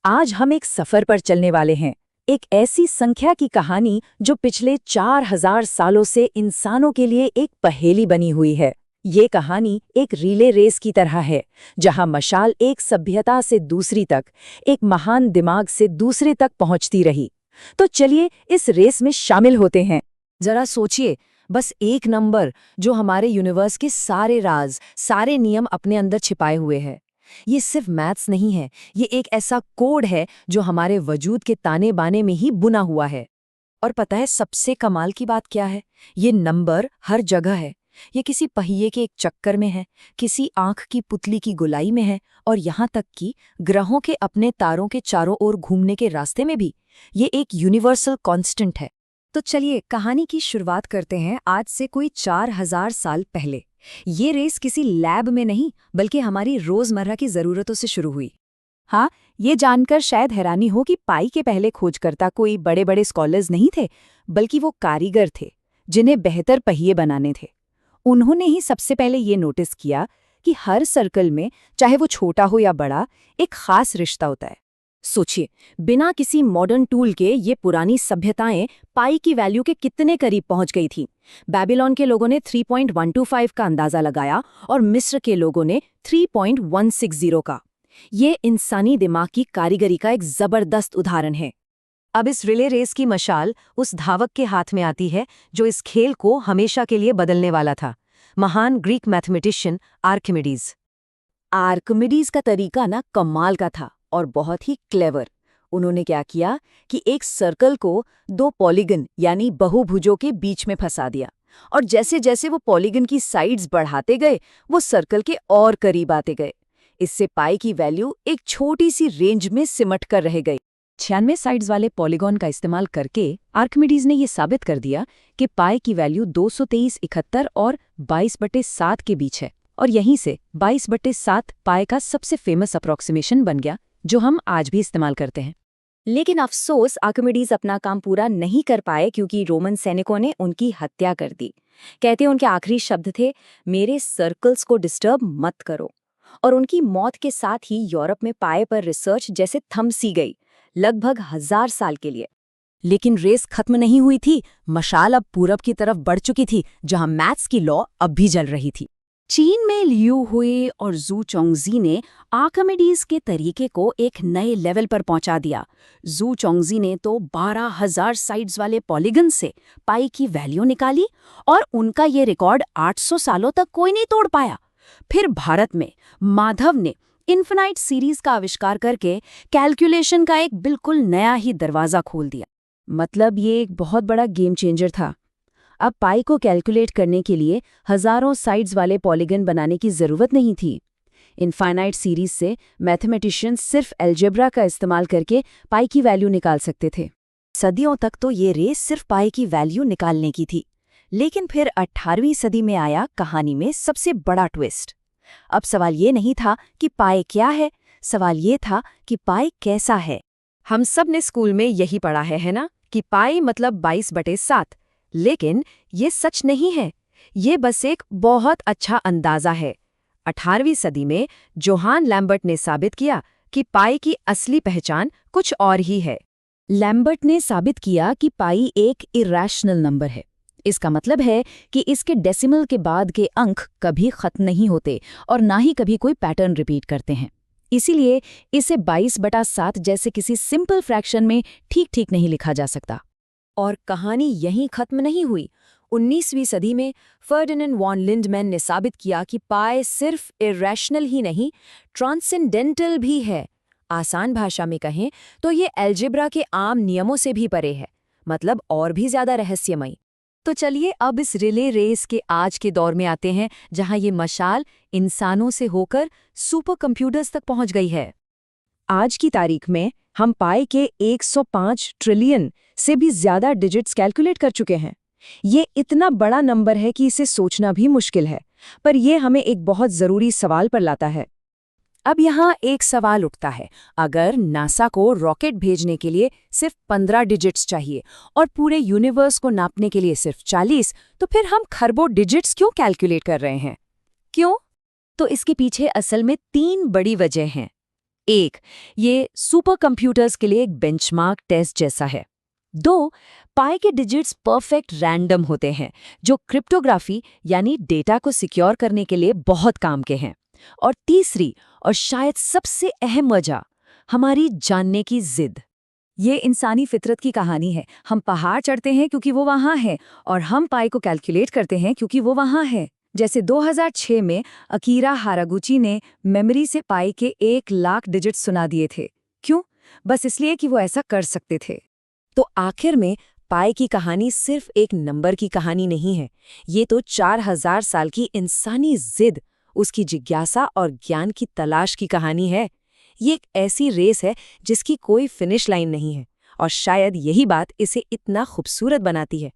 आज हम एक सफर पर चलने वाले हैं, एक ऐसी संख्या की कहानी जो पिछले 4000 सालों से इंसानों के लिए एक पहेली बनी हुई है। ये कहानी एक रिले रेस की तरह है, जहां मशाल एक सभ्यता से दूसरी तक, एक महान दिमाग से दूसरे तक पहुंचती रही। तो चलिए इस रेस में शामिल होते हैं। जरा सोचिए, बस एक नंबर जो हमारे यूनिवर्स के सारे राज, सारे नियम अपने अंदर छिपाए हुए हैं। ये सिर्फ मैथ्स नहीं है, ये एक ऐसा कोड है जो हमारे वजूद के ताने बाने में ही बुना हुआ है। और पता है सबसे कमाल की बात क्या है? ये नंबर हर जगह है। ये किसी पहिए के एक चक्कर में है, किसी आंख की पुतली की गोलाई में है, और यहाँ तक कि ग्रहों के अपने तारों के चारों ओर घूमने के रास्ते में भी ये एक यूनिवर्सल कांस्टेंट है। तो चलिए कहानी की शुरुआत करते हैं आज से कोई 4000 साल पहले। ये रेस किसी लैब में नहीं, बल्कि हमारी रोजमर्रा की जरूरतों से शुरू हुई। हाँ, ये जानकर शायद हैरानी हो कि पाई के पहले खोजकर्ता कोई बड़े बड़े स्कॉलर्स नहीं थे, बल्कि वो कारीगर थे जिन्हें बेहतर पहिए बनाने थे। उन्होंने ही सबसे पहले ये नोटिस किया कि हर सर्कल में, चाहे वो छोटा हो या बड़ा, एक खास रिश्ता होता है। सोचिए, बिना किसी मॉडर्न टूल के ये पुरानी सभ्यताएं पाई की वैल्यू के कितने करीब पहुंच गई थी। बेबीलोन के लोगों ने 3.125 का अंदाजा लगाया और मिस्र के लोगों ने 3.160 का। ये इंसानी दिमाग की कारीगरी का एक जबरदस्त उदाहरण है। अब इस रिले रेस की मशाल उस धावक के हाथ में आती है जो इस खेल को हमेशा के लिए बदलने वाला था, महान ग्रीक मैथमेटिशियन आर्किमिडीज। आर्किमिडीज का तरीका ना कमाल का था और बहुत ही क्लेवर। उन्होंने क्या किया कि एक सर्कल को दो पॉलीगन यानी बहुभुजों के बीच में फंसा दिया, और जैसे जैसे वो पॉलीगन की साइड्स बढ़ाते गए, वो सर्कल के और करीब आते गए। इससे पाई की वैल्यू एक छोटी सी रेंज में सिमट कर रह गई। 96 साइड्स वाले पॉलीगॉन का इस्तेमाल करके आर्किमिडीज ने ये साबित कर दिया कि पाई की वैल्यू 223.71 और 22/7 के बीच है, और यहीं से 22/7 पाई का सबसे फेमस अप्रॉक्सीमेशन बन गया, जो हम आज भी इस्तेमाल करते हैं। लेकिन अफसोस आर्किमिडीज अपना काम पूरा नहीं कर पाए, क्योंकि रोमन सैनिकों ने उनकी हत्या कर दी। कहते उनके आखिरी शब्द थे, मेरे सर्कल्स को डिस्टर्ब मत करो। और उनकी मौत के साथ ही यूरोप में पाए पर रिसर्च जैसे थम सी गई, लगभग 1000 साल के लिए। लेकिन रेस खत्म नहीं हुई थी। मशाल अब पूरब की तरफ बढ़ चुकी थी, जहां मैथ्स की लॉ अब भी जल रही थी। चीन में लियू हुई और जू चोंगजी ने आर्किमिडीज के तरीके को एक नए लेवल पर पहुंचा दिया। जू चोंगजी ने तो 12,000 साइड्स वाले पॉलीगन से पाई की वैल्यू निकाली, और उनका ये रिकॉर्ड 800 सालों तक कोई नहीं तोड़ पाया। फिर भारत में माधव ने इन्फिनाइट सीरीज का आविष्कार करके कैलकुलेशन का एक बिल्कुल नया ही दरवाजा खोल दिया। मतलब ये एक बहुत बड़ा गेम चेंजर था। अब पाई को कैलकुलेट करने के लिए हजारों साइड्स वाले पॉलीगन बनाने की जरूरत नहीं थी। इनफाइनाइट सीरीज से मैथमेटिशियंस सिर्फ अलजेब्रा का इस्तेमाल करके पाई की वैल्यू निकाल सकते थे। सदियों तक तो ये रेस सिर्फ पाई की वैल्यू निकालने की थी। लेकिन फिर 18वीं सदी में आया कहानी में सबसे बड़ा ट्विस्ट। अब सवाल ये नहीं था कि पाई क्या है, सवाल ये था कि पाई कैसा है। हम सब ने स्कूल में यही पढ़ा है ना, कि पाई मतलब 22/7। लेकिन ये सच नहीं है, ये बस एक बहुत अच्छा अंदाजा है। 18वीं सदी में जोहान लैम्बर्ट ने साबित किया कि पाई की असली पहचान कुछ और ही है। लैम्बर्ट ने साबित किया कि पाई एक इरैशनल नंबर है। इसका मतलब है कि इसके डेसिमल के बाद के अंक कभी खत्म नहीं होते और ना ही कभी कोई पैटर्न रिपीट करते हैं। इसीलिए इसे 22/7 जैसे किसी सिंपल फ्रैक्शन में ठीक ठीक नहीं लिखा जा सकता। और कहानी यहीं खत्म नहीं हुई। 19वीं सदी में फर्डिनेंड वॉन लिंडमैन ने साबित किया कि पाई सिर्फ इरैशनल ही नहीं, ट्रांसेंडेंटल भी है। आसान भाषा में कहें तो ये अलजेब्रा के आम नियमों से भी परे है, मतलब और भी ज्यादा रहस्यमयी। तो चलिए अब इस रिले रेस के आज के दौर में आते हैं, जहां ये मशाल इंसानों से होकर सुपर कंप्यूटर्स तक पहुंच गई है। आज की तारीख में हम पाई के 105 ट्रिलियन से भी ज्यादा डिजिट्स कैलकुलेट कर चुके हैं। ये इतना बड़ा नंबर है कि इसे सोचना भी मुश्किल है, पर यह हमें एक बहुत जरूरी सवाल पर लाता है। अब यहाँ एक सवाल उठता है, अगर नासा को रॉकेट भेजने के लिए सिर्फ 15 डिजिट्स चाहिए और पूरे यूनिवर्स को नापने के लिए सिर्फ 40, तो फिर हम खरबों डिजिट्स क्यों कैलकुलेट कर रहे हैं? क्यों? तो इसके पीछे असल में 3 बड़ी वजह हैं। 1. ये सुपर कंप्यूटर्स के लिए एक बेंचमार्क टेस्ट जैसा है। 2. पाई के डिजिट्स परफेक्ट रैंडम होते हैं, जो क्रिप्टोग्राफी यानी डेटा को सिक्योर करने के लिए बहुत काम के हैं। और तीसरी और शायद सबसे अहम वजह, हमारी जानने की जिद। ये इंसानी फितरत की कहानी है। हम पहाड़ चढ़ते हैं क्योंकि वो वहाँ है, और हम पाई को कैलकुलेट करते हैं क्योंकि वो वहाँ है। जैसे 2006 में अकीरा हारागुची ने मेमोरी से पाई के 1,00,000 डिजिट सुना दिए थे। क्यों? बस इसलिए कि वो ऐसा कर सकते थे। तो आखिर में पाई की कहानी सिर्फ एक नंबर की कहानी नहीं है। ये तो 4000 साल की इंसानी जिद, उसकी जिज्ञासा और ज्ञान की तलाश की कहानी है। ये एक ऐसी रेस है जिसकी कोई फिनिश लाइन नहीं है, और शायद यही बात इसे इतना खूबसूरत बनाती है।